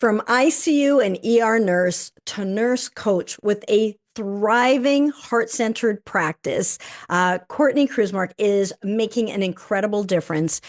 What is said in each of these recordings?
From ICU and ER nurse to nurse coach with a thriving heart-centered practice, Courtney Krusmark is making an incredible difference.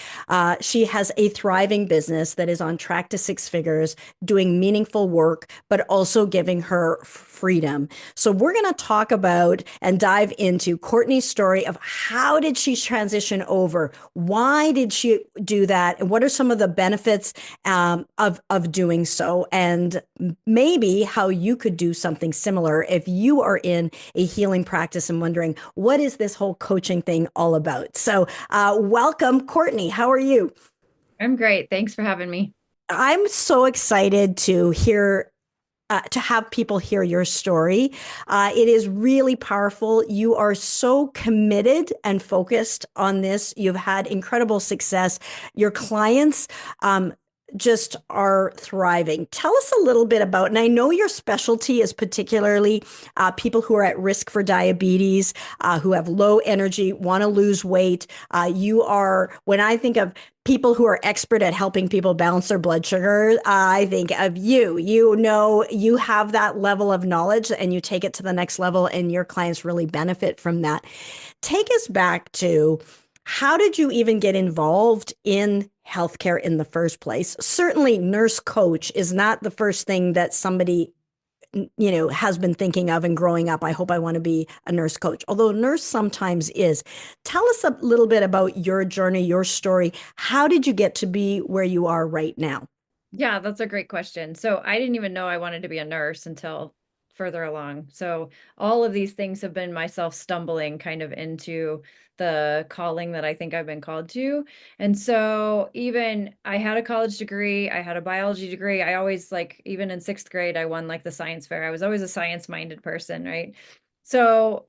She has a thriving business that is on track to six figures, doing meaningful work, but also giving her freedom. So we're going to talk about and dive into Courtney's story of how did she transition over? Why did she do that? And what are some of the benefits of doing so, and maybe how you could do something similar if you are in a healing practice and wondering what is this whole coaching thing all about. So, welcome, Courtney. How are you? I'm great. Thanks for having me. I'm so excited to hear. To have people hear your story. It is really powerful. You are so committed and focused on this. You've had incredible success. Your clients just are thriving. Tell us a little bit about, and I know your specialty is particularly people who are at risk for diabetes, who have low energy, want to lose weight. You are, when I think of people who are expert at helping people balance their blood sugar, I think of you. You know, you have that level of knowledge and you take it to the next level, and your clients really benefit from that. Take us back to how did you even get involved in healthcare in the first place? Certainly, nurse coach is not the first thing that somebody has been thinking of and growing up. I hope I want to be a nurse coach, although nurse sometimes is. Tell us a little bit about your journey, your story. How did you get to be where you are right now? Yeah, that's a great question. So I didn't even know I wanted to be a nurse until further along. So all of these things have been myself stumbling kind of into the calling that I think I've been called to. And so even I had a college degree, I had a biology degree. I always like, even in sixth grade, I won like the science fair. I was always a science-minded person, right? So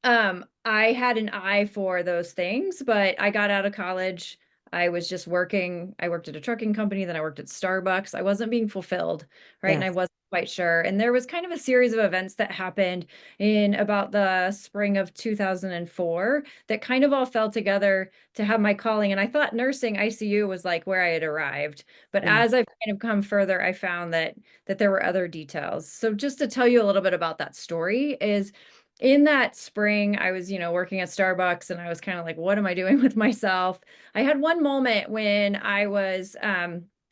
I had an eye for those things, but I got out of college. I was just working. I worked at a trucking company, then I worked at Starbucks. I wasn't being fulfilled, right? And I Yes. wasn't quite sure. And there was kind of a series of events that happened in about the spring of 2004 that kind of all fell together to have my calling. And I thought nursing ICU was like where I had arrived. But Yeah. as I've kind of come further, I found that there were other details. So just to tell you a little bit about that story is in that spring, I was, working at Starbucks and I was kind of like, what am I doing with myself? I had one moment when I was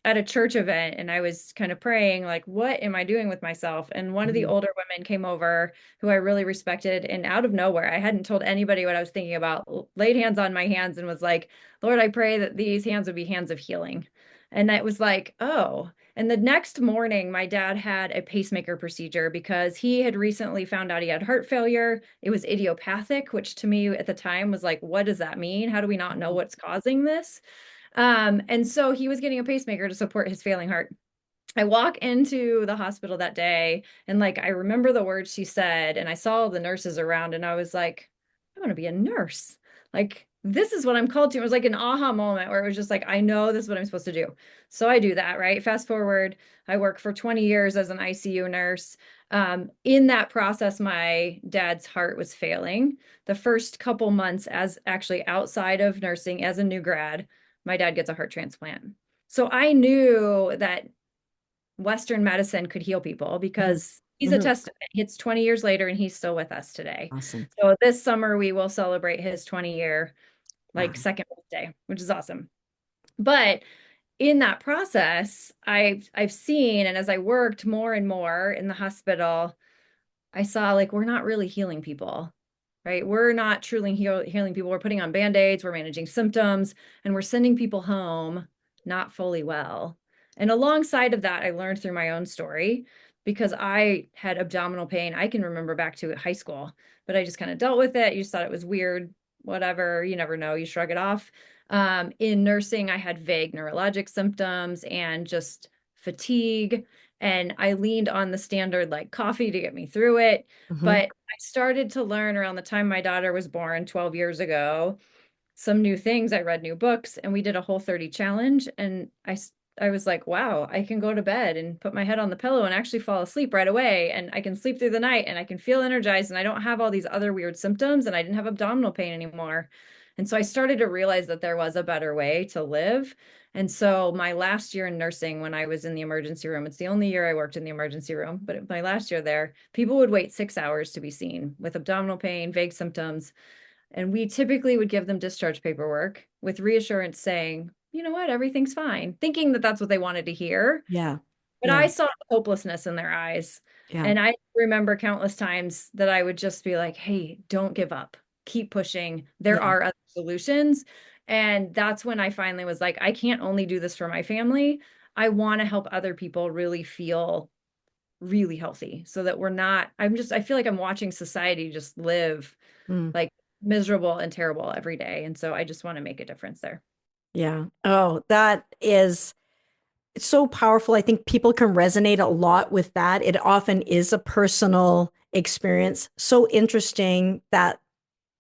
at a church event and I was kind of praying, like, what am I doing with myself? And one of the Mhm. older women came over who I really respected, and out of nowhere, I hadn't told anybody what I was thinking about, laid hands on my hands and was like, Lord, I pray that these hands would be hands of healing. And that was like, oh. And the next morning, my dad had a pacemaker procedure because he had recently found out he had heart failure. It was idiopathic, which to me at the time was like, what does that mean? How do we not know what's causing this? And so he was getting a pacemaker to support his failing heart. I walk into the hospital that day and like I remember the words she said, and I saw the nurses around, and I was like, I want to be a nurse. Like, this is what I'm called to. It was like an aha moment where it was just like, I know this is what I'm supposed to do. So I do that, right? Fast forward, I work for 20 years as an ICU nurse. In that process, my dad's heart was failing. The first couple months, as actually outside of nursing as a new grad, my dad gets a heart transplant. So I knew that Western medicine could heal people Mhm. because he's a Mhm. testament. It's 20 years later and he's still with us today. Awesome. So this summer we will celebrate his 20-year like Wow. second birthday, which is awesome. But in that process, I've seen, and as I worked more and more in the hospital, I saw like we're not really healing people, right? We're not truly healing people. We're putting on band-aids, we're managing symptoms, and we're sending people home not fully well. And alongside of that, I learned through my own story because I had abdominal pain. I can remember back to high school, but I just kind of dealt with it. You just thought it was weird, whatever. You never know. You shrug it off. In nursing, I had vague neurologic symptoms and just fatigue. And I leaned on the standard like coffee to get me through it. Mhm. But I started to learn around the time my daughter was born 12 years ago some new things. I read new books and we did a Whole30 challenge. And I was like, wow, I can go to bed and put my head on the pillow and actually fall asleep right away. And I can sleep through the night and I can feel energized and I don't have all these other weird symptoms and I didn't have abdominal pain anymore. And so I started to realize that there was a better way to live. And so my last year in nursing, when I was in the emergency room, it's the only year I worked in the emergency room, but my last year there, people would wait 6 hours to be seen with abdominal pain, vague symptoms. And we typically would give them discharge paperwork with reassurance saying, you know what, everything's fine, thinking that that's what they wanted to hear. Yeah. But Yeah. I saw hopelessness in their eyes. Yeah. And I remember countless times that I would just be like, hey, don't give up. Keep pushing. There Yeah. are other solutions. And that's when I finally was like, I can't only do this for my family. I want to help other people really feel really healthy so that we're not, I feel like I'm watching society just live Mm. like miserable and terrible every day. And so I just want to make a difference there. Yeah. Oh, that is so powerful. I think people can resonate a lot with that. It often is a personal experience. So interesting that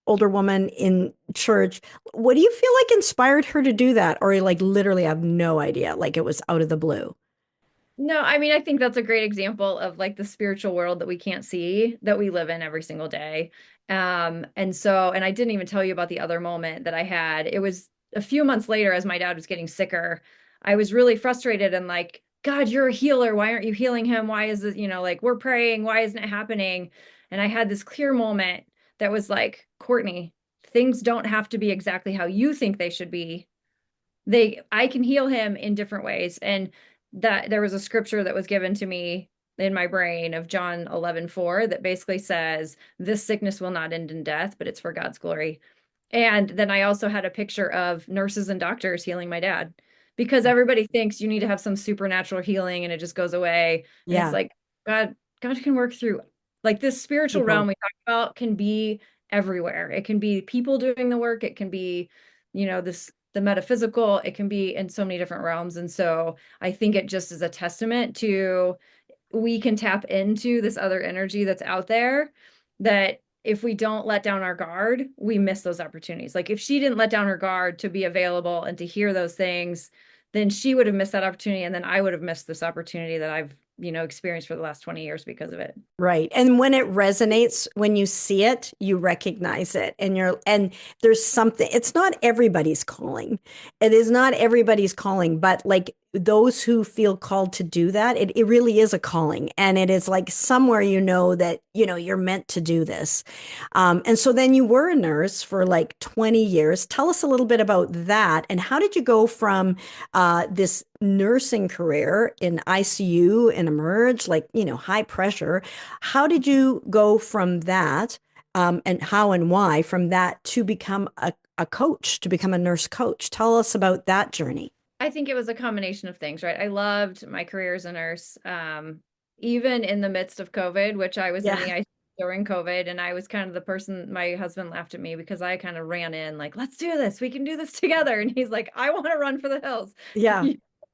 older woman in church. What do you feel like inspired her to do that? Or like literally have no idea, like it was out of the blue? No, I mean, I think that's a great example of like the spiritual world that we can't see that we live in every single day. And I didn't even tell you about the other moment that I had. It was a few months later as my dad was getting sicker. I was really frustrated and like, God, you're a healer. Why aren't you healing him? Why is it, like we're praying. Why isn't it happening? And I had this clear moment that was like, Courtney, things don't have to be exactly how you think they should be. I can heal him in different ways. And that there was a scripture that was given to me in my brain of John 11:4 that basically says, this sickness will not end in death, but it's for God's glory. And then I also had a picture of nurses and doctors healing my dad because everybody thinks you need to have some supernatural healing and it just goes away. And it's Yeah. like, God can work through like this spiritual realm People. we talk about can be everywhere. It can be people doing the work. It can be, the metaphysical. It can be in so many different realms. And so I think it just is a testament to we can tap into this other energy that's out there that if we don't let down our guard, we miss those opportunities. Like if she didn't let down her guard to be available and to hear those things, then she would have missed that opportunity. And then I would have missed this opportunity that I've, experienced for the last 20 years because of it. Right. And when it resonates, when you see it, you recognize it. And there's something, it's not everybody's calling. It is not everybody's calling, but like those who feel called to do that, it really is a calling. And it is like somewhere that, you're meant to do this. And so then you were a nurse for like 20 years. Tell us a little bit about that. And how did you go from this nursing career in ICU and emerge, like, high pressure? How did you go from that, and how and why from that to become a coach, to become a nurse coach? Tell us about that journey. I think it was a combination of things, right? I loved my career as a nurse, even in the midst of COVID, which I was in Yeah. the ICU during COVID, and I was kind of the person. My husband laughed at me because I kind of ran in like, "Let's do this. We can do this together." And he's like, "I want to run for the hills. Yeah.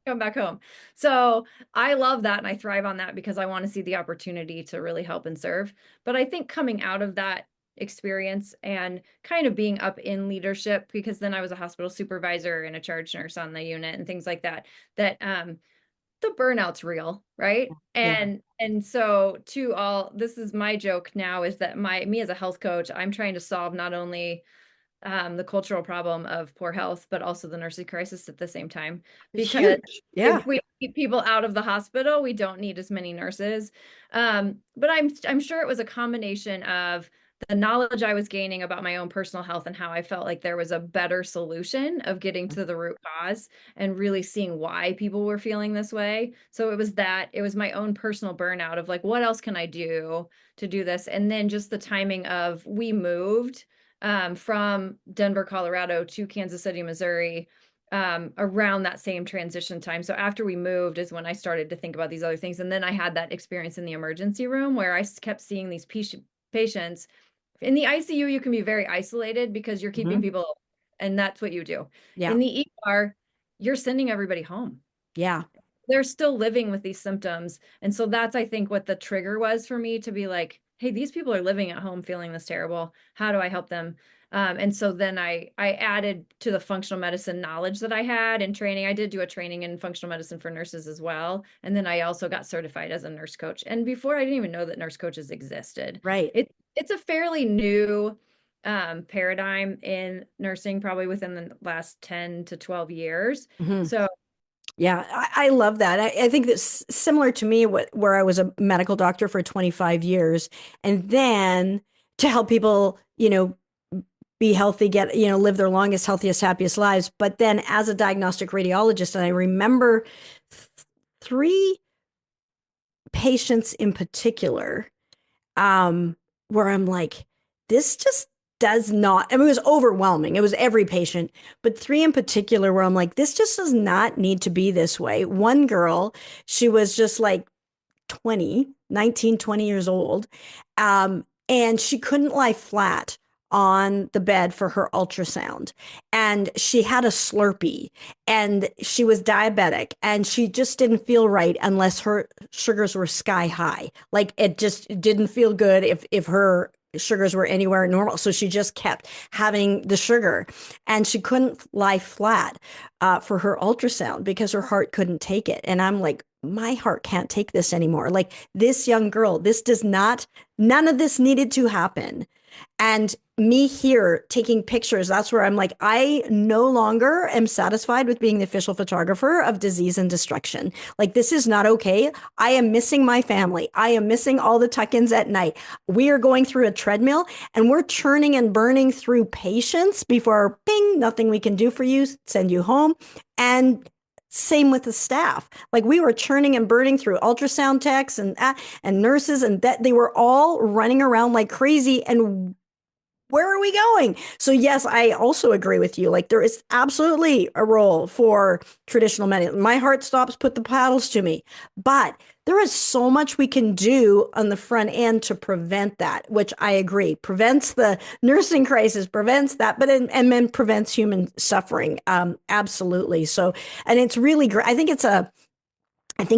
Come back home." So I love that, and I thrive on that because I want to see the opportunity to really help and serve. But I think coming out of that experience and kind of being up in leadership because then I was a hospital supervisor and a charge nurse on the unit and things like that the burnout's real, right? Yeah. And so to all this is my joke now is that me as a health coach, I'm trying to solve not only the cultural problem of poor health, but also the nursing crisis at the same time. It's Because huge. Yeah. if we keep people out of the hospital, we don't need as many nurses. But I'm sure it was a combination of the knowledge I was gaining about my own personal health and how I felt like there was a better solution of getting to the root cause and really seeing why people were feeling this way. So it was my own personal burnout of like, what else can I do to do this? And then just the timing of we moved from Denver, Colorado to Kansas City, Missouri, around that same transition time. So after we moved is when I started to think about these other things. And then I had that experience in the emergency room where I kept seeing these patients. In the ICU, you can be very isolated because you're keeping Mhm. people, and that's what you do. Yeah. In the ER, you're sending everybody home. Yeah. They're still living with these symptoms. And so that's, I think, what the trigger was for me to be like, hey, these people are living at home feeling this terrible. How do I help them? And so then I added to the functional medicine knowledge that I had and training. I did do a training in functional medicine for nurses as well. And then I also got certified as a nurse coach. And before I didn't even know that nurse coaches existed. Right. It's a fairly new paradigm in nursing probably within the last 10 to 12 years. Mhm. So Yeah, I love that. I think that's similar to me, where I was a medical doctor for 25 years, and then to help people, be healthy, get, live their longest, healthiest, happiest lives. But then as a diagnostic radiologist, and I remember three patients in particular, um, where I'm like, this just does not, I mean, it was overwhelming. It was every patient, but three in particular where I'm like, this just does not need to be this way. One girl, she was just like 20 years old. And she couldn't lie flat on the bed for her ultrasound. And she had a Slurpee and she was diabetic and she just didn't feel right unless her sugars were sky high. Like it just didn't feel good if her sugars were anywhere normal. So she just kept having the sugar and she couldn't lie flat for her ultrasound because her heart couldn't take it. And I'm like, my heart can't take this anymore. Like this young girl, this does not, none of this needed to happen. And me here taking pictures, that's where I'm like, I no longer am satisfied with being the official photographer of disease and destruction. Like, this is not okay. I am missing my family. I am missing all the tuck ins at night. We are going through a treadmill and we're churning and burning through patients before, bing, nothing we can do for you, send you home. And same with the staff. Like we were churning and burning through ultrasound techs and nurses, and that they were all running around like crazy. And where are we going? So yes, I also agree with you. Like there is absolutely a role for traditional medicine. My heart stops, put the paddles to me. But there is so much we can do on the front end to prevent that, which I agree prevents the nursing crisis, prevents that, but and then prevents human suffering. Absolutely. So, and it's really great. I think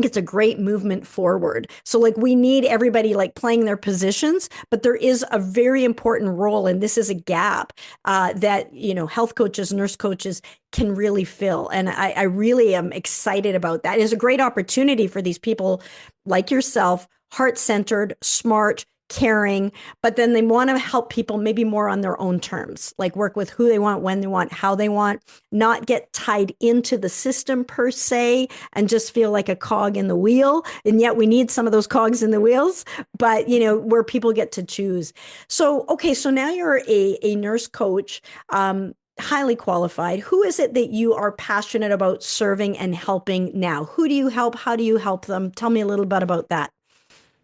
it's a great movement forward. So like we need everybody like playing their positions, but there is a very important role, and this is a gap that health coaches, nurse coaches can really fill. And I really am excited about that. It's a great opportunity for these people like yourself, heart centered, smart, caring, but then they want to help people maybe more on their own terms, like work with who they want, when they want, how they want, not get tied into the system per se and just feel like a cog in the wheel. And yet we need some of those cogs in the wheels, but where people get to choose. So, okay, so now you're a nurse coach, highly qualified. Who is it that you are passionate about serving and helping now? Who do you help? How do you help them? Tell me a little bit about that.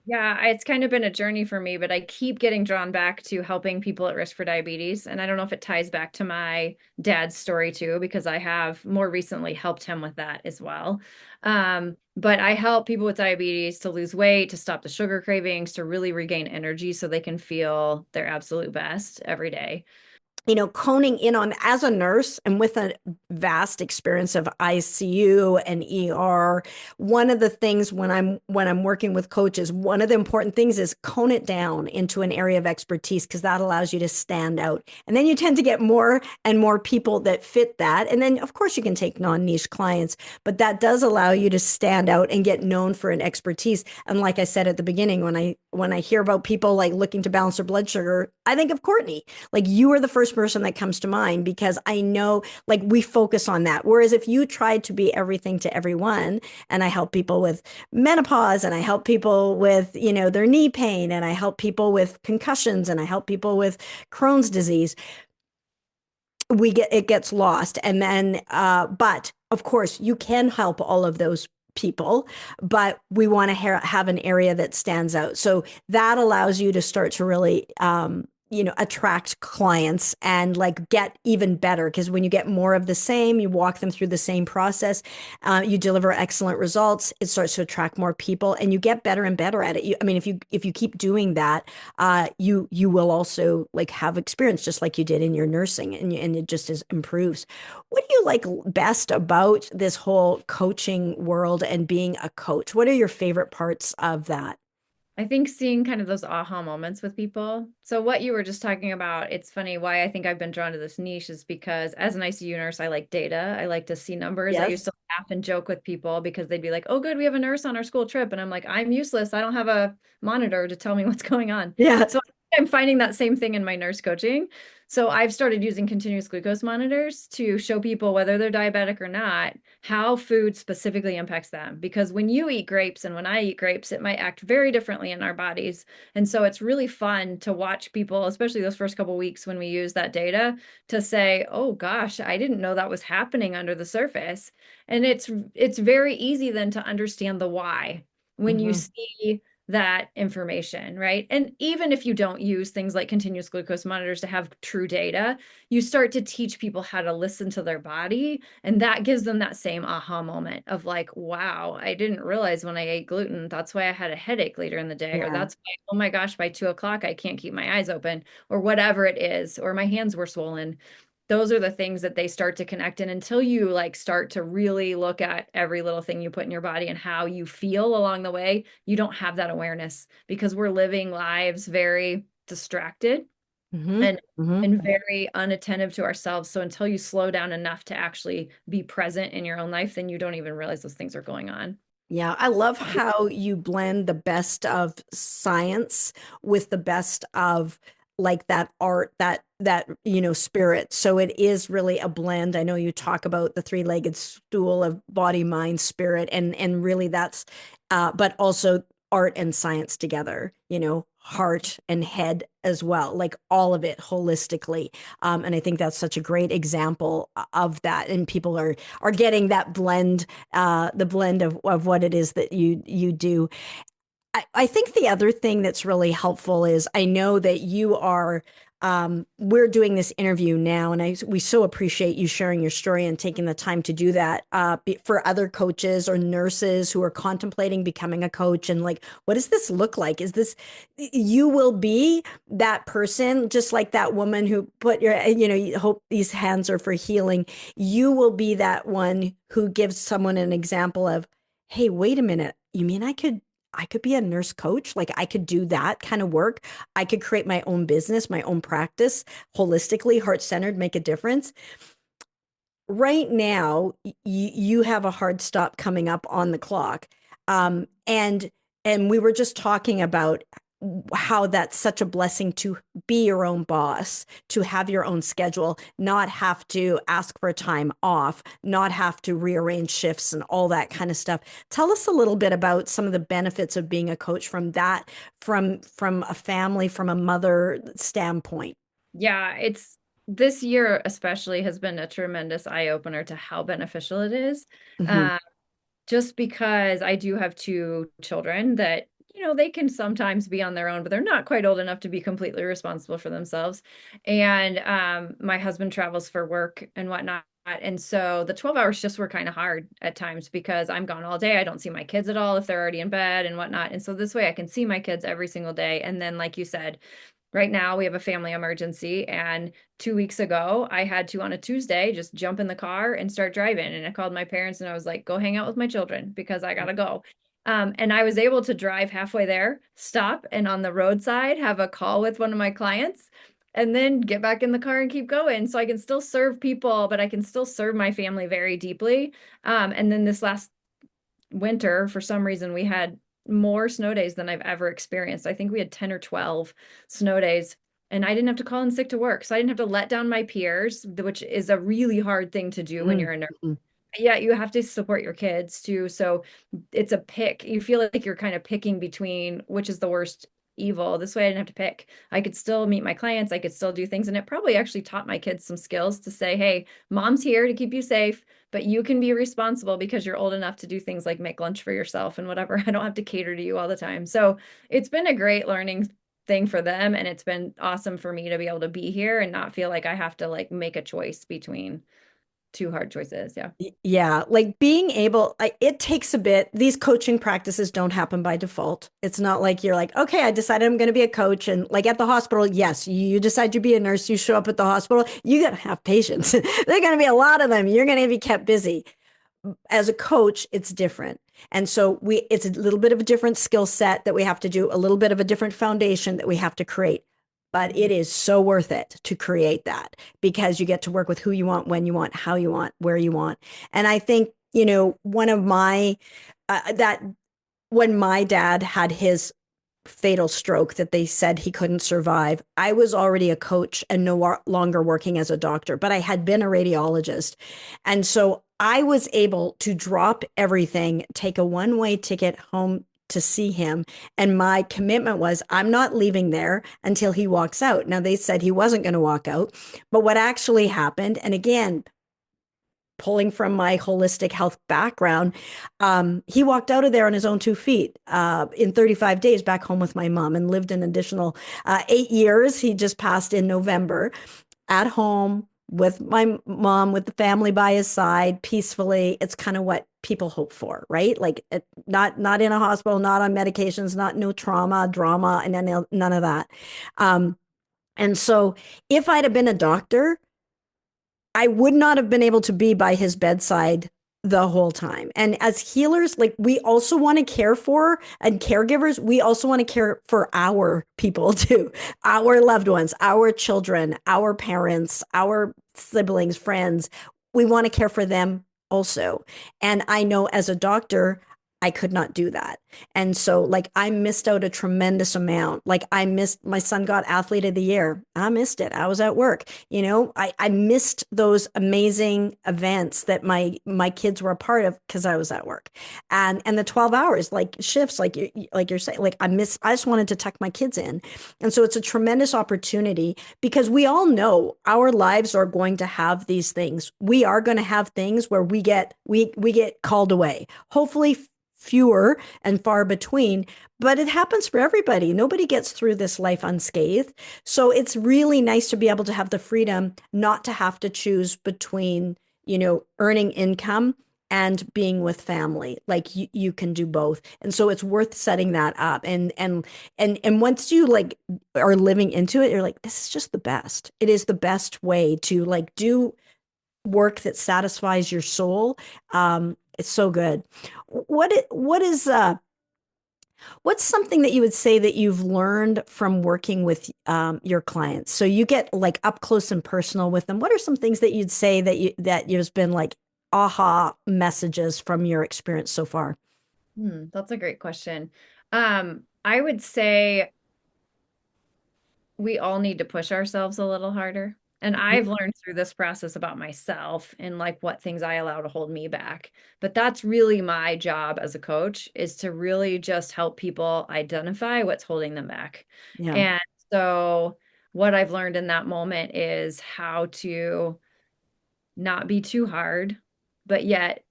yeah, it's kind of been a journey for me, but I keep getting drawn back to helping people at risk for diabetes. And I don't know if it ties back to my dad's story too, because I have more recently helped him with that as well. But I help people with diabetes to lose weight, to stop the sugar cravings, to really regain energy so they can feel their absolute best every day. Coning in on as a nurse and with a vast experience of ICU and ER, one of the things when I'm working with coaches, one of the important things is cone it down into an area of expertise because that allows you to stand out. And then you tend to get more and more people that fit that. And then of course you can take non-niche clients, but that does allow you to stand out and get known for an expertise. And like I said at the beginning, when I hear about people like looking to balance their blood sugar, I think of Courtney. Like you are the first person that comes to mind because I know like we focus on that. Whereas if you tried to be everything to everyone, and I help people with menopause and I help people with, their knee pain and I help people with concussions and I help people with Crohn's disease, it gets lost. And then but of course you can help all of those people, but we want to have an area that stands out. So that allows you to start to really attract clients and like get even better because when you get more of the same, you walk them through the same process, you deliver excellent results, it starts to attract more people and you get better and better at it. I mean, if you keep doing that, you will also like have experience just like you did in your nursing, and it just improves. What do you like best about this whole coaching world and being a coach? What are your favorite parts of that? I think seeing kind of those aha moments with people. So what you were just talking about, it's funny why I think I've been drawn to this niche is because as an ICU nurse, I like data. I like to see numbers. I used Yes. to laugh and joke with people because they'd be like, "Oh, good, we have a nurse on our school trip." And I'm like, "I'm useless. I don't have a monitor to tell me what's going on." Yeah. So I'm finding that same thing in my nurse coaching. So I've started using continuous glucose monitors to show people, whether they're diabetic or not, how food specifically impacts them. Because when you eat grapes and when I eat grapes, it might act very differently in our bodies. And so it's really fun to watch people, especially those first couple weeks when we use that data, to say, "Oh gosh, I didn't know that was happening under the surface." And it's very easy then to understand the why when you Mhm. see that information, right? And even if you don't use things like continuous glucose monitors to have true data, you start to teach people how to listen to their body. And that gives them that same aha moment of like, wow, I didn't realize when I ate gluten, that's why I had a headache later in the day, or Yeah. that's why, oh my gosh, by 2 o'clock, I can't keep my eyes open, or whatever it is, or my hands were swollen. Those are the things that they start to connect in until you like start to really look at every little thing you put in your body and how you feel along the way. You don't have that awareness because we're living lives very distracted Hmm. and Hmm. and very unattentive to ourselves. So until you slow down enough to actually be present in your own life, then you don't even realize those things are going on. Yeah, I love how you blend the best of science with the best of like that art, spirit. So it is really a blend. I know you talk about the three-legged stool of body, mind, spirit, and really that's but also art and science together, heart and head as well, like all of it holistically. And I think that's such a great example of that. And people are getting that blend, the blend of what it is that you do. I think the other thing that's really helpful is I know that you are, we're doing this interview now, and we so appreciate you sharing your story and taking the time to do that for other coaches or nurses who are contemplating becoming a coach. And like, what does this look like? Is this, you will be that person, just like that woman who put you hope these hands are for healing. You will be that one who gives someone an example of, hey, wait a minute. You mean I could be a nurse coach. Like I could do that kind of work. I could create my own business, my own practice, holistically, heart centered, make a difference. Right now, you have a hard stop coming up on the clock. And we were just talking about how that's such a blessing to be your own boss, to have your own schedule, not have to ask for time off, not have to rearrange shifts and all that kind of stuff. Tell us a little bit about some of the benefits of being a coach from that, from a family, from a mother standpoint. Yeah, it's this year especially has been a tremendous eye opener to how beneficial it is. Hmm. Um, just because I do have two children that, they can sometimes be on their own, but they're not quite old enough to be completely responsible for themselves. And my husband travels for work and whatnot. And so the 12-hour shifts were kind of hard at times because I'm gone all day. I don't see my kids at all if they're already in bed and whatnot. And so this way I can see my kids every single day. And then, like you said, right now we have a family emergency, and 2 weeks ago I had to, on a Tuesday, just jump in the car and start driving, and I called my parents and I was like, go hang out with my children because I gotta go. And I was able to drive halfway there, stop, and on the roadside have a call with one of my clients, and then get back in the car and keep going, so I can still serve people, but I can still serve my family very deeply. And then this last winter, for some reason, we had more snow days than I've ever experienced. I think we had 10 or 12 snow days, and I didn't have to call in sick to work. So I didn't have to let down my peers, which is a really hard thing to do when Mm. you're a nurse. Mhm. Yeah, you have to support your kids too. So it's a pick. You feel like you're kind of picking between which is the worst evil. This way I didn't have to pick. I could still meet my clients. I could still do things. And it probably actually taught my kids some skills to say, hey, mom's here to keep you safe, but you can be responsible because you're old enough to do things like make lunch for yourself and whatever. I don't have to cater to you all the time. So it's been a great learning thing for them. And it's been awesome for me to be able to be here and not feel like I have to like make a choice between two hard choices. Yeah. Yeah, like being able, it takes a bit. These coaching practices don't happen by default. It's not like you're like, okay, I decided I'm going to be a coach. And like at the hospital, yes, you decide to be a nurse, you show up at the hospital, you got to have patients. There are going to be a lot of them. You're going to be kept busy. As a coach, it's different. And so it's a little bit of a different skill set that we have to do, a little bit of a different foundation that we have to create. But it is so worth it to create that because you get to work with who you want, when you want, how you want, where you want. And I think, one of my, that when my dad had his fatal stroke that they said he couldn't survive, I was already a coach and no longer working as a doctor, but I had been a radiologist. And so I was able to drop everything, take a one-way ticket home to see him. And my commitment was, I'm not leaving there until he walks out. Now, they said he wasn't going to walk out, but what actually happened, and again, pulling from my holistic health background, he walked out of there on his own 2 feet in 35 days back home with my mom and lived an additional 8 years. He just passed in November at home with my mom, with the family by his side, peacefully. It's kind of what people hope for, right? Like not in a hospital, not on medications, not no trauma, drama, and none of that. Um, and so if I'd have been a doctor, I would not have been able to be by his bedside the whole time. And as healers, like we also want to care for, and caregivers, we also want to care for our people too, our loved ones, our children, our parents, our siblings, friends. We want to care for them also. And I know as a doctor, I could not do that. And so, like, I missed out a tremendous amount. Like, I missed, my son got athlete of the year. I missed it. I was at work. I missed those amazing events that my kids were a part of because I was at work. And the 12 hours, like shifts, like you're saying, like I just wanted to tuck my kids in. And so it's a tremendous opportunity because we all know our lives are going to have these things. We are going to have things where we get called away. Hopefully fewer and far between, but it happens for everybody. Nobody gets through this life unscathed. So it's really nice to be able to have the freedom not to have to choose between, earning income and being with family. Like you can do both. And so it's worth setting that up. And once you like are living into it, you're like, this is just the best. It is the best way to like do work that satisfies your soul. It's so good. What's something that you would say that you've learned from working with your clients? So you get like up close and personal with them. What are some things that you'd say that you've been like aha messages from your experience so far? That's a great question. I would say we all need to push ourselves a little harder. And I've learned through this process about myself and like what things I allow to hold me back. But that's really my job as a coach is to really just help people identify what's holding them back. Yeah. And so what I've learned in that moment is how to not be too hard, but yet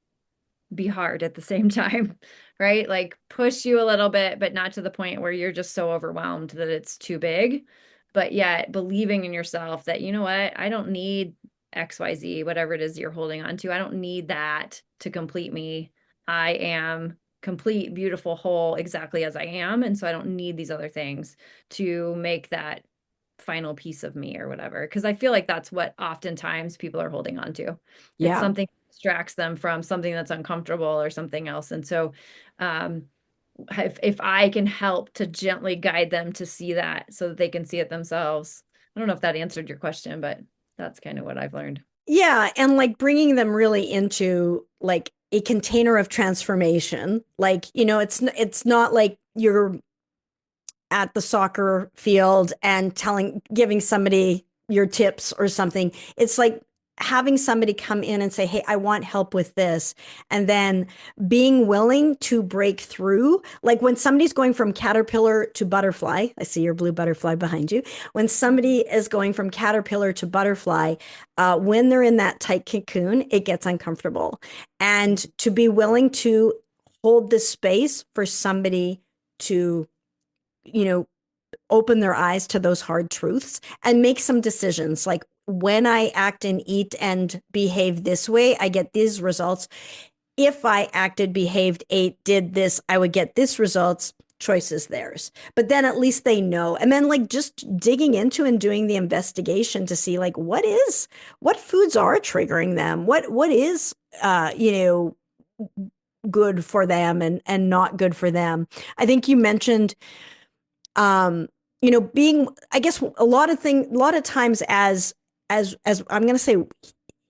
be hard at the same time, right? Like push you a little bit, but not to the point where you're just so overwhelmed that it's too big, but yet believing in yourself that, you know what, I don't need XYZ, whatever it is you're holding on to. I don't need that to complete me. I am complete, beautiful, whole, exactly as I am. And so I don't need these other things to make that final piece of me or whatever. Cause I feel like that's what oftentimes people are holding on to. It's Yeah. something that distracts them from something that's uncomfortable or something else. And so, um, if I can help to gently guide them to see that so that they can see it themselves. I don't know if that answered your question, but that's kind of what I've learned. Yeah, and like bringing them really into like a container of transformation. Like, it's not like you're at the soccer field and giving somebody your tips or something. It's like having somebody come in and say, "Hey, I want help with this." And then being willing to break through. Like when somebody's going from caterpillar to butterfly, I see your blue butterfly behind you. When somebody is going from caterpillar to butterfly, when they're in that tight cocoon, it gets uncomfortable. And to be willing to hold the space for somebody to you know, open their eyes to those hard truths and make some decisions. Like when I act and eat and behave this way, I get these results. If I acted, behaved, ate, did this, I would get this results. Choice is theirs. But then at least they know. And then like just digging into and doing the investigation to see like what foods are triggering them? What is good for them and not good for them. I think you mentioned being, I guess, a lot of times as I'm going to say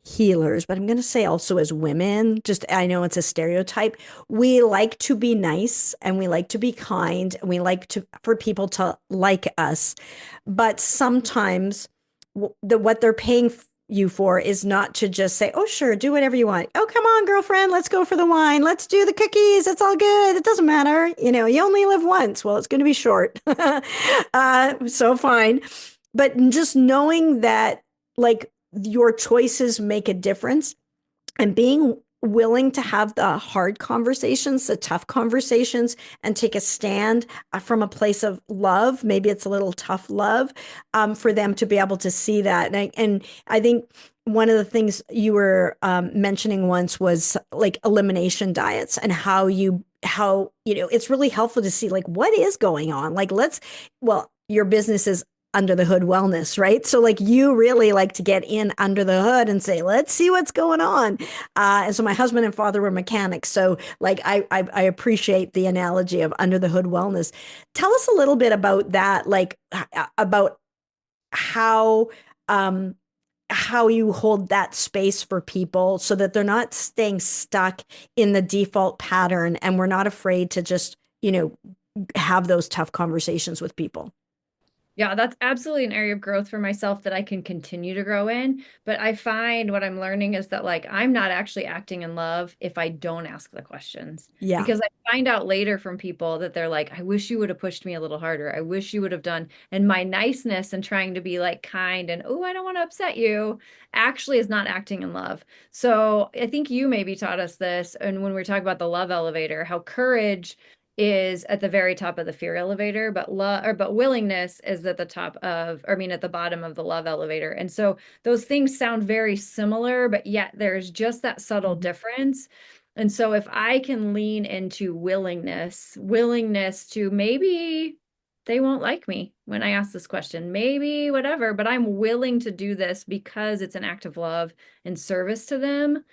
healers, but I'm going to say also as women, just I know it's a stereotype. We like to be nice and we like to be kind and we like to for people to like us. But sometimes what they're paying you for is not to just say, "Oh, sure, do whatever you want." "Oh, come on, girlfriend, let's go for the wine. Let's do the cookies. It's all good. It doesn't matter. You only live once." Well, it's going to be short. So fine. But just knowing that like your choices make a difference and being willing to have the hard conversations, the tough conversations, and take a stand from a place of love. Maybe it's a little tough love for them to be able to see that. And I think one of the things you were mentioning once was like elimination diets and how it's really helpful to see like what is going on. Like your business is under the hood wellness, right? So like you really like to get in under the hood and say, let's see what's going on. And so my husband and father were mechanics. So like I appreciate the analogy of under the hood wellness. Tell us a little bit about that, like about how um how you hold that space for people so that they're not staying stuck in the default pattern and we're not afraid to just, have those tough conversations with people. Yeah, that's absolutely an area of growth for myself that I can continue to grow in. But I find what I'm learning is that, like, I'm not actually acting in love if I don't ask the questions. Yeah. Because I find out later from people that they're like, I wish you would have pushed me a little harder. I wish you would have done. And my niceness and trying to be like kind and, oh, I don't want to upset you actually is not acting in love. So I think you maybe taught us this. And when we were talking about the love elevator, how courage is at the very top of the fear elevator, but willingness is at the top of, or I mean, at the bottom of the love elevator. And so those things sound very similar, but yet there's just that subtle Mhm. difference. And so if I can lean into willingness to maybe they won't like me when I ask this question, maybe whatever, but I'm willing to do this because it's an act of love and service to them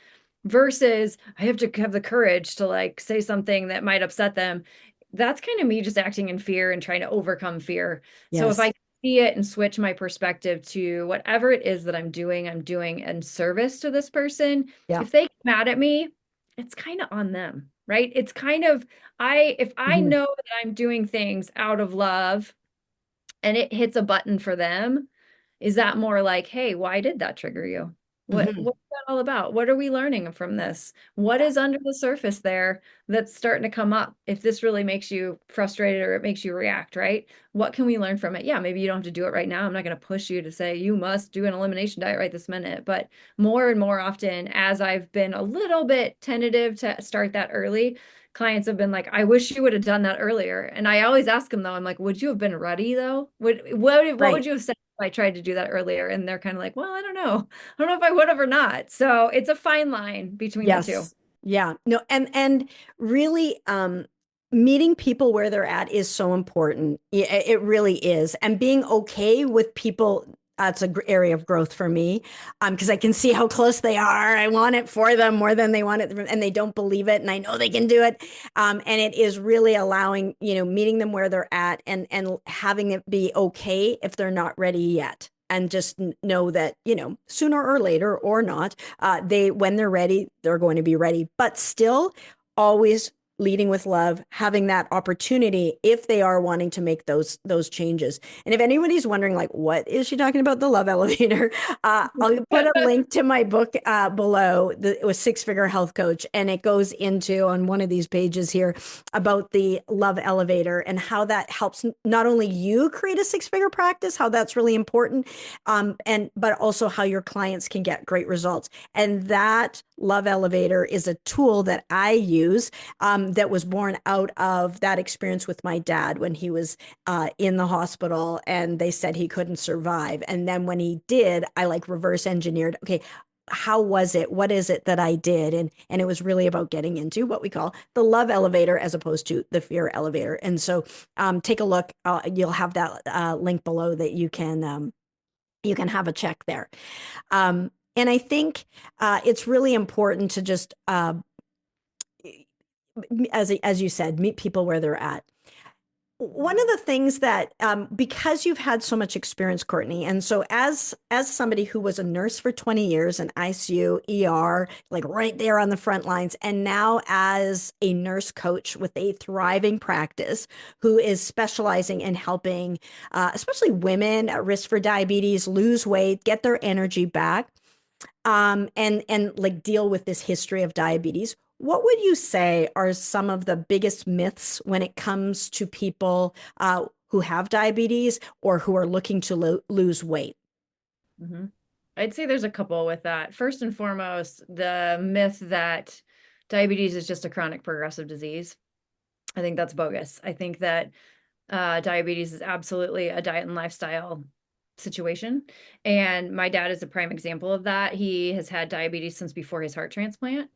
versus I have to have the courage to like say something that might upset them. That's kind of me just acting in fear and trying to overcome fear. So if I Yes. can see it and switch my perspective to whatever it is that I'm doing in service to this person, Yeah. if they get mad at me, it's kind of on them, right? It's kind of if I Mhm. know that I'm doing things out of love and it hits a button for them, is that more like, hey, why did that trigger you? Mhm. What's that all about? What are we learning from this? What Yeah. is under the surface there that's starting to come up? If this really makes you frustrated or it makes you react, right? What can we learn from it? Yeah, maybe you don't have to do it right now. I'm not going to push you to say you must do an elimination diet right this minute. But more and more often, as I've been a little bit tentative to start that early, clients have been like, I wish you would have done that earlier. And I always ask them though, I'm like, would you have been ready though? What Right. would you have said if I tried to do that earlier? And they're kind of like, well, I don't know. I don't know if I would have or not. So it's a fine line between the two. Yes. Yeah. No, and really meeting people where they're at is so important. It really is. And being okay with people, that's a area of growth for me. Because I can see how close they are. I want it for them more than they want it and they don't believe it and I know they can do it. And it is really allowing, meeting them where they're at and having it be okay if they're not ready yet. And just know that, sooner or later or not, when they're ready, they're going to be ready. But still, always leading with love, having that opportunity if they are wanting to make those changes. And if anybody's wondering, like, what is she talking about, the love elevator? I'll put a link to my book below. It was Six Figure Health Coach, and it goes into on one of these pages here about the love elevator and how that helps not only you create a six-figure practice, how that's really important, and but also how your clients can get great results. And that love elevator is a tool that I use that was born out of that experience with my dad when he was in the hospital and they said he couldn't survive. And then when he did, I like reverse engineered, okay, how was it? What is it that I did? And it was really about getting into what we call the love elevator as opposed to the fear elevator. And so take a look. You'll have that link below that you can have a check there. And I think it's really important to just, as you said, meet people where they're at. one of the things that because you've had so much experience, Courtney, and so as somebody who was a nurse for 20 years in ICU, ER, like right there on the front lines, and now as a nurse coach with a thriving practice who is specializing in helping especially women at risk for diabetes lose weight, get their energy back, and like deal with this history of diabetes. What would you say are some of the biggest myths when it comes to people who have diabetes or who are looking to lose weight? Mhm. I'd say there's a couple with that. First and foremost, the myth that diabetes is just a chronic progressive disease. I think that's bogus. I think that diabetes is absolutely a diet and lifestyle situation. And my dad is a prime example of that. He has had diabetes since before his heart transplant.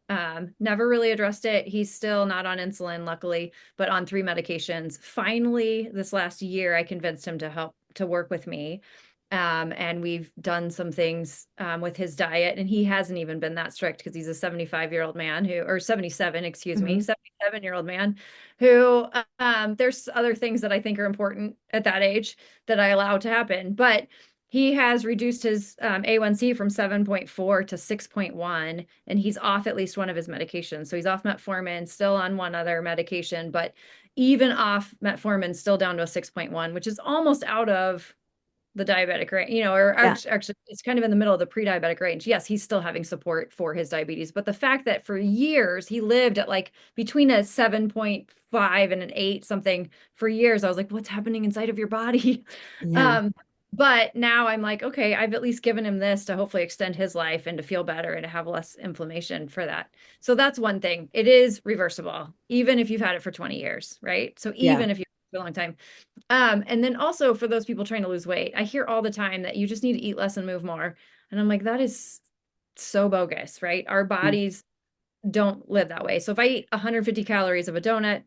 Never really addressed it. He's still not on insulin, luckily, but on 3 medications. Finally, this last year, I convinced him to help to work with me. And we've done some things with his diet, and he hasn't even been that strict because he's a 75-year-old man who, or 77, excuse me, Hmm. 77-year-old man who there's other things that I think are important at that age that I allow to happen. But he has reduced his A1C from 7.4 to 6.1, and he's off at least one of his medications. So he's off metformin, still on one other medication, but even off metformin, still down to a 6.1, which is almost out of the diabetic range, or Yeah. actually, it's kind of in the middle of the pre-diabetic range. Yes, he's still having support for his diabetes, but the fact that for years he lived at like between a 7.5 and an 8 something for years, I was like, what's happening inside of your body? Yeah. Um, but now I'm like, okay, I've at least given him this to hopefully extend his life and to feel better and to have less inflammation for that. So that's one thing. It is reversible, even if you've had it for 20 years, right? So Yeah. even if you for a long time. And then also for those people trying to lose weight, I hear all the time that you just need to eat less and move more. And I'm like, that is so bogus, right? Our Mm. bodies don't live that way. So if I eat 150 calories of a donut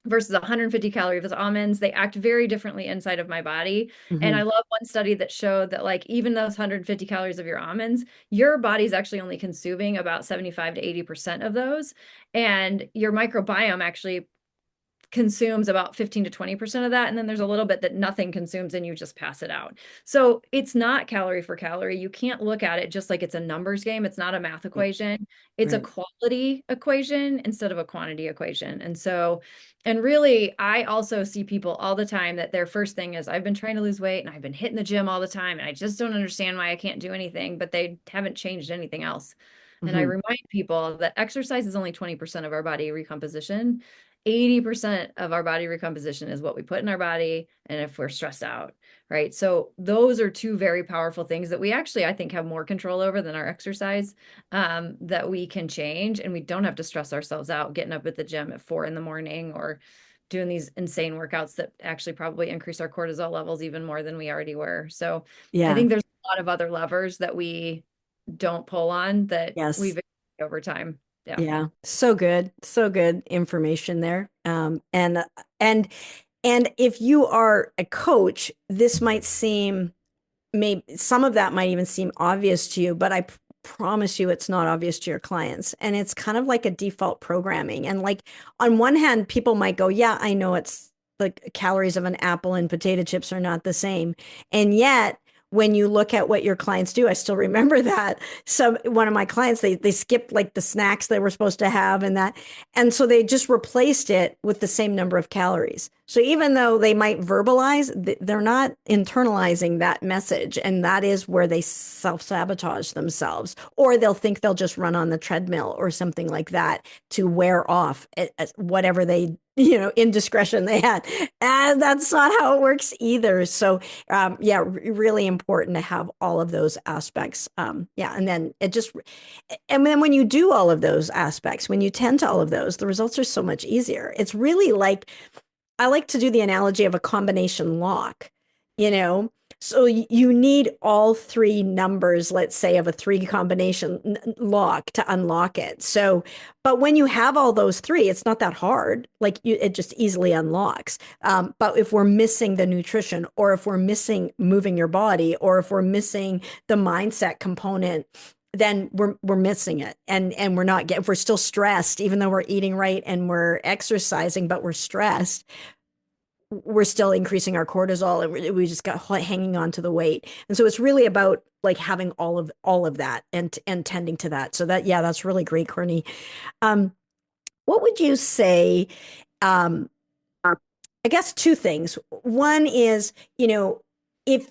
versus 150 calories of almonds, they act very differently inside of my body. And I Hmm. love one study that showed that like even those 150 calories of your almonds, your body's actually only consuming about 75 to 80% of those. And your microbiome actually consumes about 15 to 20% of that. And then there's a little bit that nothing consumes and you just pass it out. So it's not calorie for calorie. You can't look at it just like it's a numbers game. It's not a math equation. It's a Right. quality equation instead of a quantity equation. And so, and really, I also see people all the time that their first thing is, I've been trying to lose weight and I've been hitting the gym all the time and I just don't understand why I can't do anything, but they haven't changed anything else. And I Hmm. remind people that exercise is only 20% of our body recomposition. 80% of our body recomposition is what we put in our body and if we're stressed out, right? So those are two very powerful things that we actually, I think, have more control over than our exercise, that we can change. And we don't have to stress ourselves out getting up at the gym at 4 in the morning or doing these insane workouts that actually probably increase our cortisol levels even more than we already were. So I Yeah. think there's a lot of other levers that we don't pull on that Yes. we've over time. Yeah. Yeah. So good. So good information there. And if you are a coach, this might seem, maybe some of that might even seem obvious to you, but promise you it's not obvious to your clients. And it's kind of like a default programming. And like on one hand, people might go, yeah, I know it's like calories of an apple and potato chips are not the same. And yet, when you look at what your clients do, I still remember that. So one of my clients, they skipped like the snacks they were supposed to have and that. And so they just replaced it with the same number of calories. So even though they might verbalize, they're not internalizing that message. And that is where they self sabotage themselves, or they'll think they'll just run on the treadmill or something like that to wear off whatever they, indiscretion they had. And that's not how it works either. So, yeah, really important to have all of those aspects. Yeah. And then when you do all of those aspects, when you tend to all of those, the results are so much easier. It's really like, I like to do the analogy of a combination lock, you know? So you need all three numbers, let's say, of a three combination lock to unlock it. So, but when you have all those three, it's not that hard. Like it just easily unlocks. But if we're missing the nutrition, or if we're missing moving your body, or if we're missing the mindset component, then we're missing it, and we're not if we're still stressed, even though we're eating right and we're exercising, but we're stressed, we're still increasing our cortisol and we just got hanging on to the weight. And so it's really about like having all of that and tending to that. So that, yeah, that's really great, Courtney. Um, what would you say? Um, I guess two things. One is, if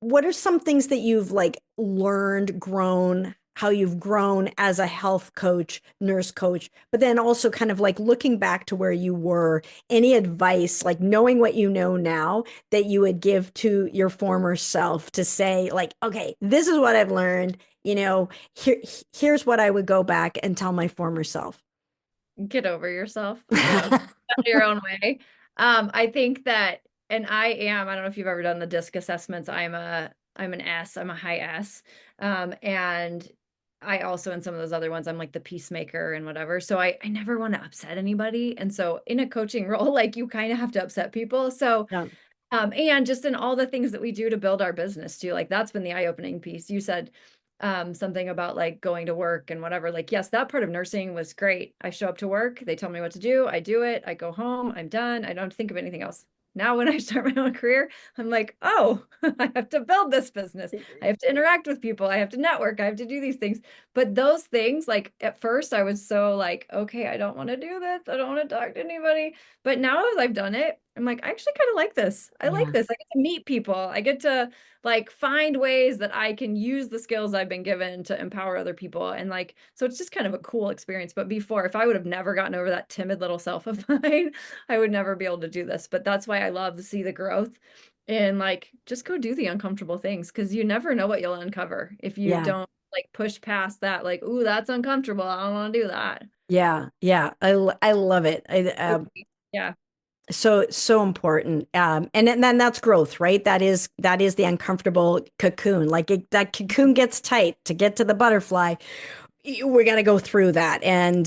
what are some things that you've like learned, grown, how you've grown as a health coach, nurse coach, but then also kind of like looking back to where you were, any advice, like knowing what you know now that you would give to your former self to say, like, okay, this is what I've learned, here's what I would go back and tell my former self. Get over yourself. Out of your own way. I think that, and I don't know if you've ever done the DISC assessments. I'm an S, I'm a high S. And I also, in some of those other ones, I'm like the peacemaker and whatever. So I never want to upset anybody. And so in a coaching role, like you kind of have to upset people. So Yeah. and just in all the things that we do to build our business too, like that's been the eye-opening piece. You said something about like going to work and whatever. Like, yes, that part of nursing was great. I show up to work, they tell me what to do, I do it, I go home, I'm done. I don't think of anything else. Now, when I start my own career, I'm like, oh, I have to build this business. I have to interact with people. I have to network. I have to do these things. But those things, like at first, I was so like, okay, I don't want to do this. I don't want to talk to anybody. But now as I've done it, I'm like, I actually kind of like this. I like Yeah. this. I get to meet people. I get to like find ways that I can use the skills I've been given to empower other people. And like, so it's just kind of a cool experience. But before, if I would have never gotten over that timid little self of mine, I would never be able to do this. But that's why I love to see the growth and like just go do the uncomfortable things because you never know what you'll uncover if you Yeah. don't like push past that, like, ooh, that's uncomfortable. I don't want to do that. Yeah. Yeah. I love it. Yeah. So important. And then that's growth, right? That is the uncomfortable cocoon. Like that cocoon gets tight to get to the butterfly. We're going to go through that, and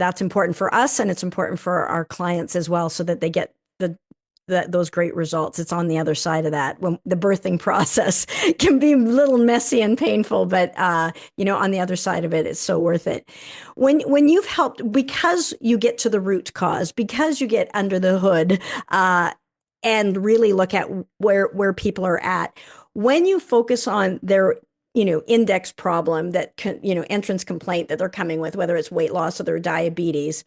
that's important for us, and it's important for our clients as well, so that they get those great results. It's on the other side of that when the birthing process can be a little messy and painful, but on the other side of it, it's so worth it. When you've helped, because you get to the root cause, because you get under the hood, and really look at where people are at. When you focus on their index problem, that entrance complaint that they're coming with, whether it's weight loss or their diabetes,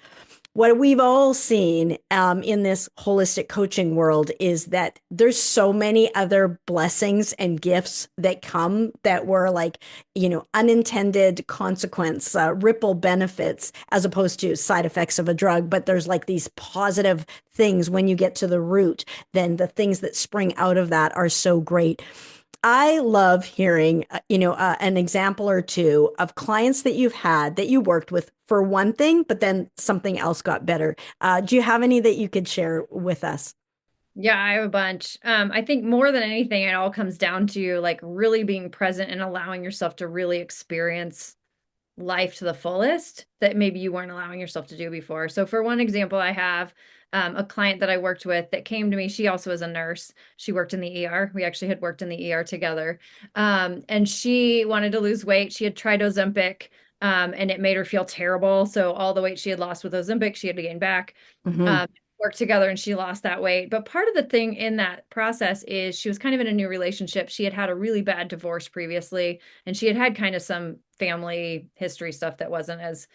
what we've all seen in this holistic coaching world is that there's so many other blessings and gifts that come that were like, unintended consequence, ripple benefits, as opposed to side effects of a drug. But there's like these positive things when you get to the root, then the things that spring out of that are so great. I love hearing, an example or two of clients that you've had that you worked with for one thing, but then something else got better. Do you have any that you could share with us? Yeah, I have a bunch. I think more than anything, it all comes down to like really being present and allowing yourself to really experience life to the fullest that maybe you weren't allowing yourself to do before. So, for one example, I have a client that I worked with that came to me. She also is a nurse. She worked in the ER. We actually had worked in the ER together. And she wanted to lose weight. She had tried Ozempic, and it made her feel terrible. So, all the weight she had lost with Ozempic, she had to gain back. Hmm. Um, Worked together and she lost that weight. But part of the thing in that process is she was kind of in a new relationship. She had had a really bad divorce previously, and she had had kind of some family history stuff that wasn't as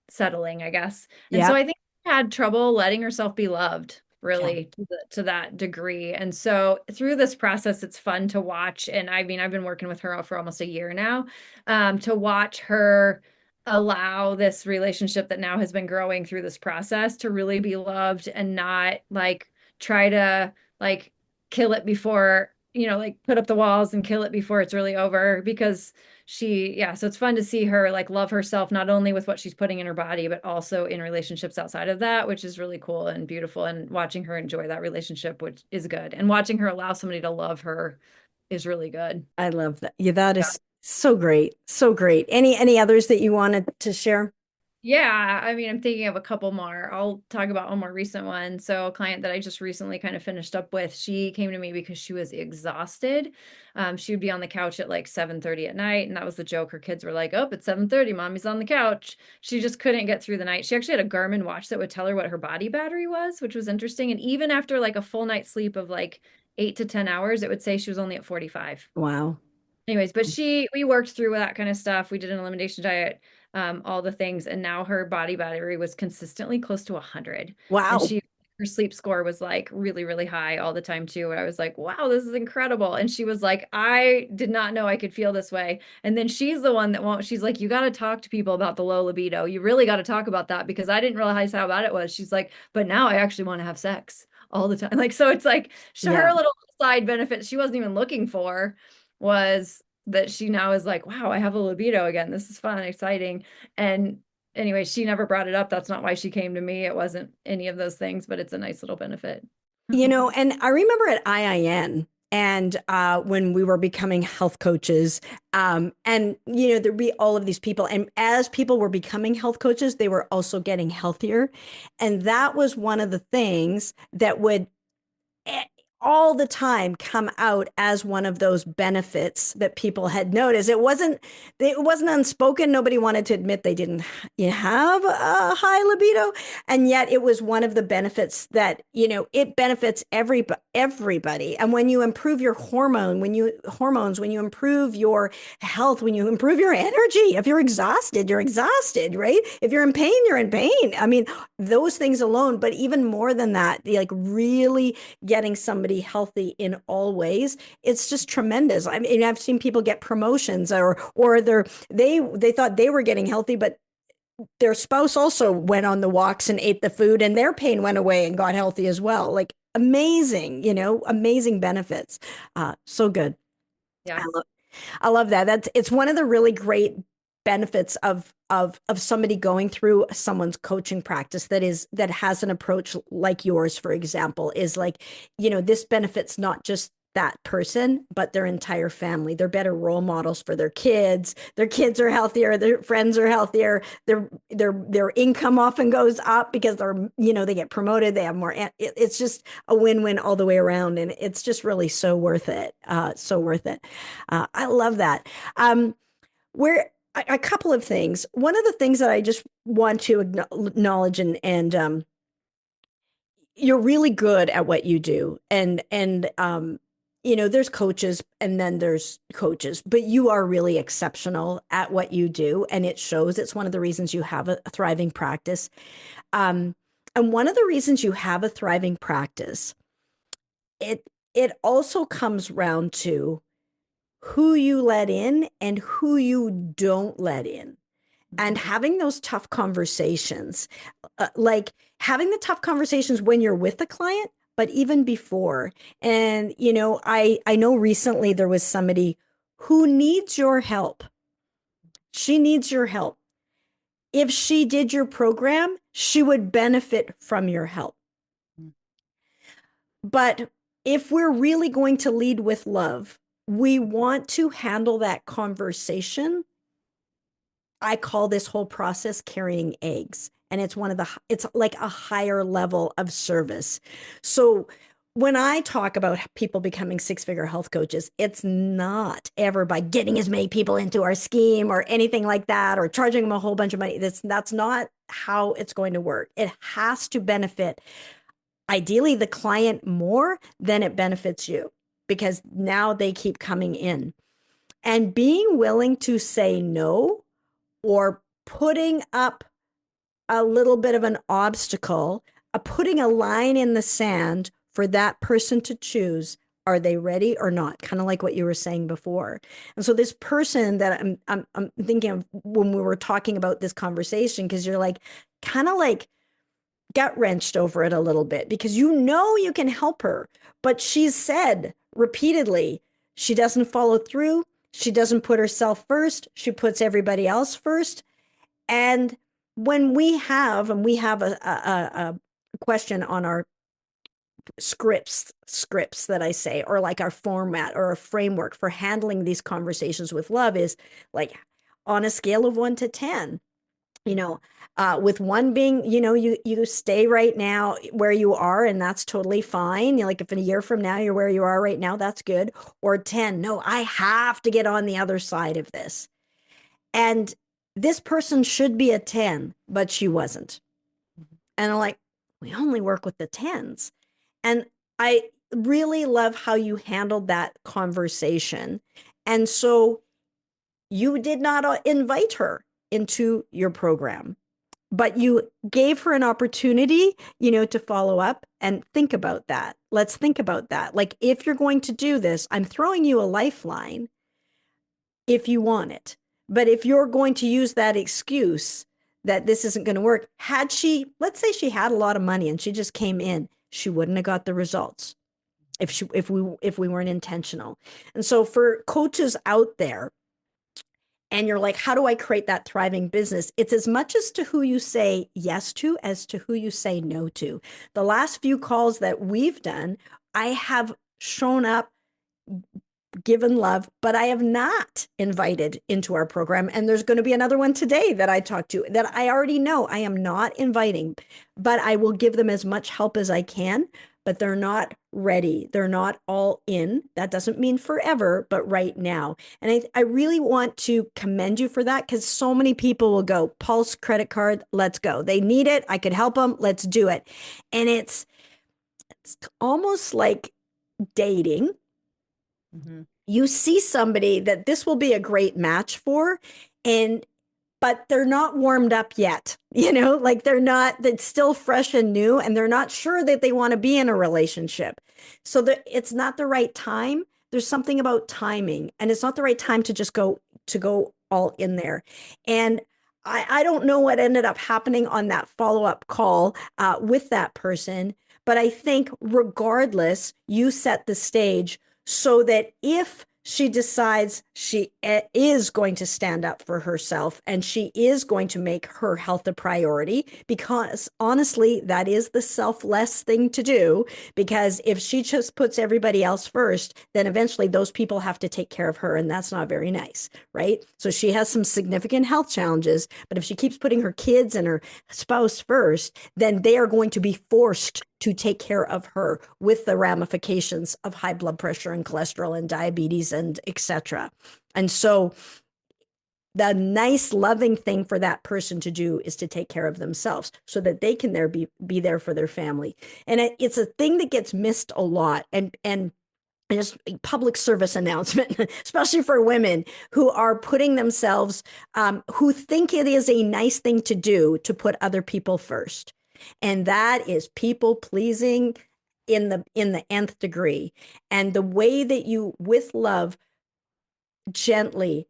settling, I guess. And so Yeah. I think she had trouble letting herself be loved Yeah. really to that degree. And so through this process, it's fun to watch. And I mean, I've been working with her for almost a year now, to watch her allow this relationship that now has been growing through this process to really be loved and not like try to like kill it before, like put up the walls and kill it before it's really over because yeah, so it's fun to see her like love herself not only with what she's putting in her body but also in relationships outside of that, which is really cool and beautiful, and watching her enjoy that relationship, which is good, and watching her allow somebody to love her is really good. I love that. Yeah, that is so great. So great. Any others that you wanted to share? Yeah, I mean, I'm thinking of a couple more. I'll talk about one more recent one. So, a client that I just recently kind of finished up with, she came to me because she was exhausted. She would be on the couch at like 7:30 at night, and that was the joke. Her kids were like, "Oh, it's 7:30, mommy's on the couch." She just couldn't get through the night. She actually had a Garmin watch that would tell her what her body battery was, which was interesting. And even after like a full night's sleep of like 8 to 10 hours, it would say she was only at 45. Wow. Anyways, but we worked through that kind of stuff. We did an elimination diet, all the things, and now her body battery was consistently close to 100. And Wow. her sleep score was like really, really high all the time too. And I was like, wow, this is incredible. And she was like, I did not know I could feel this way. And then she's the one that won't, she's like, you got to talk to people about the low libido. You really got to talk about that because I didn't realize how bad it was. She's like, but now I actually want to have sex all the time. Like, so it's like Yeah. her little side benefit she wasn't even looking for was that she now is like, wow, I have a libido again. This is fun, exciting. And anyway, she never brought it up. That's not why she came to me. It wasn't any of those things, but it's a nice little benefit. And I remember at IIN and when we were becoming health coaches, and there'd be all of these people, and as people were becoming health coaches, they were also getting healthier, and that was one of the things that would eh, all the time come out as one of those benefits that people had noticed. It wasn't unspoken. Nobody wanted to admit they didn't have a high libido, and yet it was one of the benefits that it benefits everybody. And when you improve your hormones, when you improve your health, when you improve your energy, if you're exhausted, you're exhausted, right? If you're in pain, you're in pain. I mean, those things alone, but even more than that, like really getting somebody healthy in all ways, it's just tremendous. I mean, I've seen people get promotions, or they thought they were getting healthy, but their spouse also went on the walks and ate the food, and their pain went away and got healthy as well. Like amazing, amazing benefits. So good. Yeah. I love that. It's one of the really great benefits of somebody going through someone's coaching practice that has an approach like yours, for example, is like, this benefits not just that person, but their entire family. They're better role models for their kids. Their kids are healthier, their friends are healthier, their income often goes up because they get promoted, they have more. It's just a win-win all the way around. And it's just really so worth it. So worth it. I love that. Where a couple of things. One of the things that I just want to acknowledge, and you're really good at what you do, and there's coaches and then there's coaches, but you are really exceptional at what you do, and it shows. It's one of the reasons you have a thriving practice. Um, and one of the reasons you have a thriving practice, it also comes round to who you let in and who you don't let in, and having those tough conversations, like having the tough conversations when you're with the client, but even before. And I know recently there was somebody who needs your help. She needs your help. If she did your program, she would benefit from your help. But if we're really going to lead with love, we want to handle that conversation. I call this whole process carrying eggs. And it's like a higher level of service. So when I talk about people becoming six-figure health coaches, it's not ever by getting as many people into our scheme or anything like that, or charging them a whole bunch of money. That's not how it's going to work. It has to benefit, ideally, the client more than it benefits you, because now they keep coming in. And being willing to say no, or putting up a little bit of an obstacle, putting a line in the sand for that person to choose. Are they ready or not? Kind of like what you were saying before. And so this person that I'm thinking of when we were talking about this conversation, because you're like kind of like gut wrenched over it a little bit, because you can help her, but she's said repeatedly she doesn't follow through. She doesn't put herself first. She puts everybody else first. And when we have a question on our scripts that I say, or like our format or a framework for handling these conversations with love, is like, on a scale of 1 to 10, you know, with one being, you stay right now where you are, and that's totally fine. Like if in a year from now you're where you are right now, that's good. Or 10, no, I have to get on the other side of this. And this person should be a 10, but she wasn't. And I'm like, we only work with the 10s. And I really love how you handled that conversation. And so you did not invite her into your program, but you gave her an opportunity, to follow up and think about that. Let's think about that. Like, if you're going to do this, I'm throwing you a lifeline if you want it. But if you're going to use that excuse that this isn't going to work, let's say she had a lot of money and she just came in, she wouldn't have got the results if we weren't intentional. And so for coaches out there, and you're like, how do I create that thriving business? It's as much as to who you say yes to as to who you say no to. The last few calls that we've done, I have shown up, given love, but I have not invited into our program. And there's going to be another one today that I talked to that I already know I am not inviting, but I will give them as much help as I can. But they're not ready. They're not all in. That doesn't mean forever, but right now. And I really want to commend you for that, because so many people will go, Pulse credit card, let's go. They need it. I could help them. Let's do it. And it's almost like dating. Mm-hmm. You see somebody that this will be a great match for, and but they're not warmed up yet, like that's still fresh and new, and they're not sure that they want to be in a relationship. So that it's not the right time. There's something about timing, and it's not the right time to go all in there. And I don't know what ended up happening on that follow-up call with that person, but I think regardless, you set the stage so that if she decides she is going to stand up for herself and she is going to make her health a priority, because honestly, that is the selfless thing to do. Because if she just puts everybody else first, then eventually those people have to take care of her, and that's not very nice, right? So she has some significant health challenges, but if she keeps putting her kids and her spouse first, then they are going to be forced to take care of her, with the ramifications of high blood pressure and cholesterol and diabetes and etc. And so the nice loving thing for that person to do is to take care of themselves so that they can be there for their family. And it's a thing that gets missed a lot. And just a public service announcement, especially for women who are putting themselves, who think it is a nice thing to do to put other people first. And that is people pleasing in the nth degree. And the way that you, with love, gently,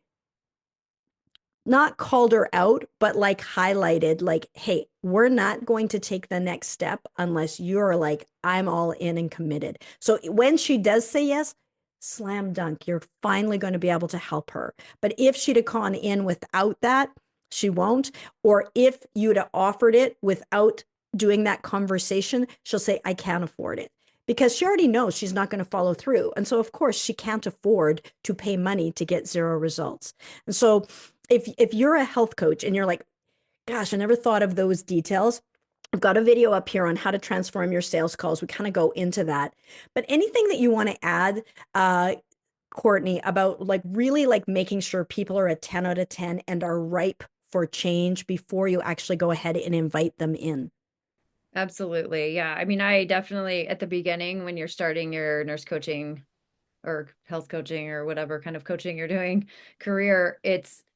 not called her out, but like highlighted, like, hey, we're not going to take the next step unless you're like, I'm all in and committed. So when she does say yes, slam dunk, you're finally going to be able to help her. But if she'd have gone in without that, she won't. Or if you'd have offered it without doing that conversation, she'll say, I can't afford it. Because she already knows she's not going to follow through. And so, of course, she can't afford to pay money to get zero results. And so, if you're a health coach and you're like, gosh, I never thought of those details, I've got a video up here on how to transform your sales calls. We kind of go into that. But anything that you want to add, Courtney, about like really like making sure people are a 10 out of 10 and are ripe for change before you actually go ahead and invite them in? Absolutely. Yeah. I mean, I definitely, at the beginning, when you're starting your nurse coaching or health coaching or whatever kind of coaching you're doing career,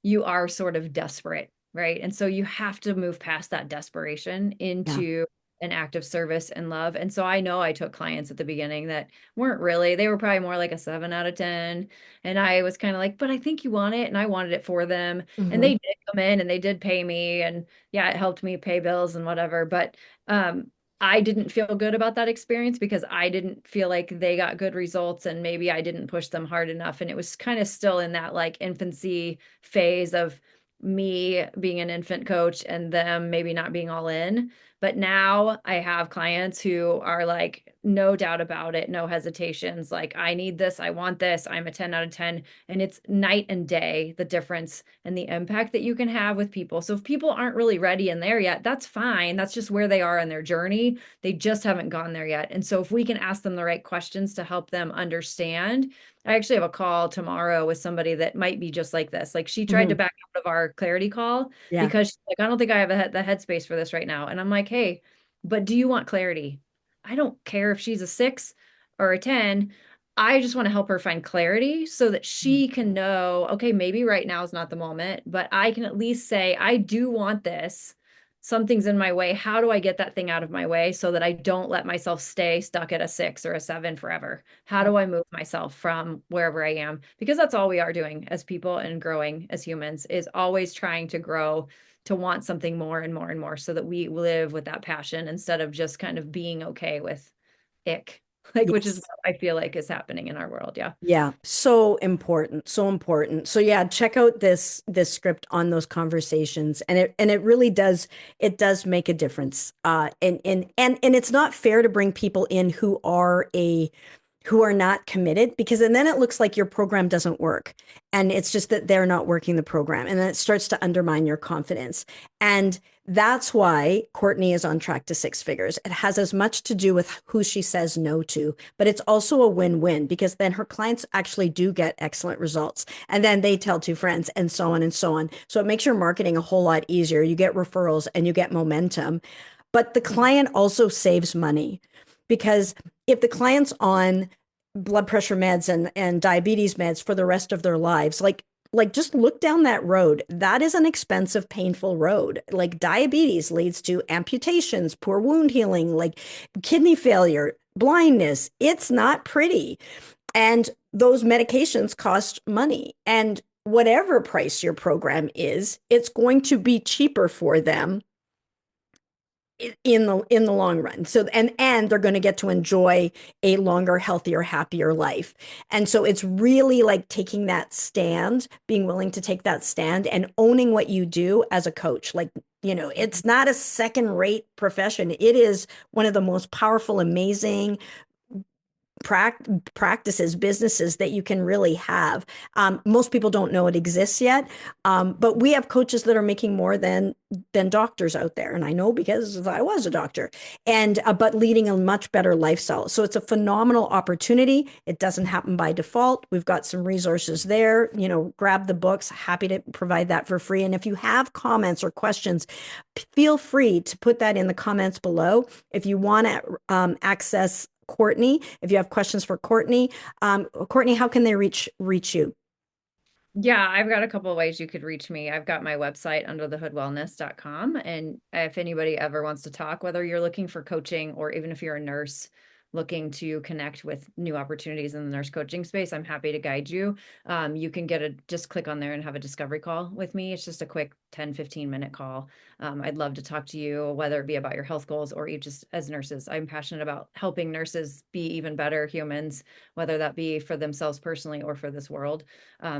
you are sort of desperate, right? And so you have to move past that desperation Yeah. into an act of service and love. And so I know I took clients at the beginning that weren't really, they were probably more like a 7 out of 10. And I was kind of like, but I think you want it. And I wanted it for them. And Mm-hmm. they did come in and they did pay me. And yeah, it helped me pay bills and whatever. But I didn't feel good about that experience because I didn't feel like they got good results and maybe I didn't push them hard enough. And it was kind of still in that like infancy phase of me being an infant coach and them maybe not being all in. But now I have clients who are like no doubt about it, no hesitations. Like, I need this, I want this, I'm a 10 out of 10. And it's night and day, the difference and the impact that you can have with people. So if people aren't really ready and there yet, that's fine. That's just where they are in their journey. They just haven't gone there yet. And so if we can ask them the right questions to help them understand, I actually have a call tomorrow with somebody that might be just like this. Like, she tried to Mhm. back out of our clarity call Yeah. because she's like, I don't think I have the headspace for this right now. And I'm like, hey, but do you want clarity? I don't care if she's a 6 or a 10. I just want to help her find clarity so that she can know, okay, maybe right now is not the moment, but I can at least say, I do want this. Something's in my way. How do I get that thing out of my way so that I don't let myself stay stuck at a 6 or a 7 forever? How do I move myself from wherever I am? Because that's all we are doing as people and growing as humans, is always trying to grow, to want something more and more and more so that we live with that passion instead of just kind of being okay with ick, like, which is Yes. what I feel like is happening in our world. Yeah. Yeah, so important, so important. So yeah, check out this script on those conversations, and it really does make a difference. And it's not fair to bring people in who are not committed, because and then it looks like your program doesn't work, and it's just that they're not working the program, and then it starts to undermine your confidence. And that's why Courtney is on track to 6 figures. It has as much to do with who she says no to, but it's also a win-win, because then her clients actually do get excellent results, and then they tell 2 friends, and so on and so on. So it makes your marketing a whole lot easier. You get referrals and you get momentum, but the client also saves money, because if the client's on blood pressure meds and diabetes meds for the rest of their lives, like just look down that road. That is an expensive, painful road. Like, diabetes leads to amputations, poor wound healing, like kidney failure, blindness. It's not pretty. And those medications cost money. And whatever price your program is, it's going to be cheaper for them in the long run. So and they're going to get to enjoy a longer, healthier, happier life. And so it's really like taking that stand, being willing to take that stand, and owning what you do as a coach. Like, it's not a second rate profession. It is one of the most powerful, amazing practices, businesses that you can really have. Most people don't know it exists yet, but we have coaches that are making more than doctors out there, and I know because I was a doctor, and but leading a much better lifestyle. So it's a phenomenal opportunity. It doesn't happen by default. We've got some resources there. Grab the books. Happy to provide that for free. And if you have comments or questions, feel free to put that in the comments below. If you want to access Courtney, if you have questions for Courtney, Courtney, how can they reach you? Yeah, I've got a couple of ways you could reach me. I've got my website underthehoodwellness.com. And if anybody ever wants to talk, whether you're looking for coaching or even if you're a nurse looking to connect with new opportunities in the nurse coaching space, I'm happy to guide you. You can just click on there and have a discovery call with me. It's just a quick 10-15 minute call. I'd love to talk to you, whether it be about your health goals or you just as nurses. I'm passionate about helping nurses be even better humans, whether that be for themselves personally or for this world.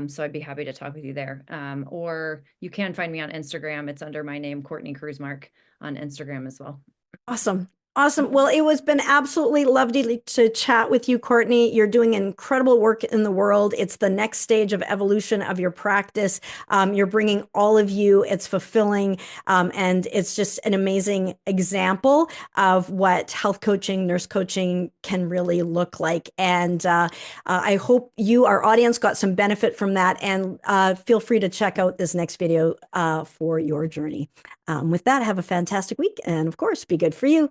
So I'd be happy to talk with you there. Or you can find me on Instagram. It's under my name, Courtney Cruzmark, on Instagram as well. Awesome. Awesome. Well, it was been absolutely lovely to chat with you, Courtney. You're doing incredible work in the world. It's the next stage of evolution of your practice. You're bringing all of you. It's fulfilling. And it's just an amazing example of what health coaching, nurse coaching can really look like. And I hope you, our audience, got some benefit from that. And feel free to check out this next video for your journey. With that, have a fantastic week. And of course, be good for you.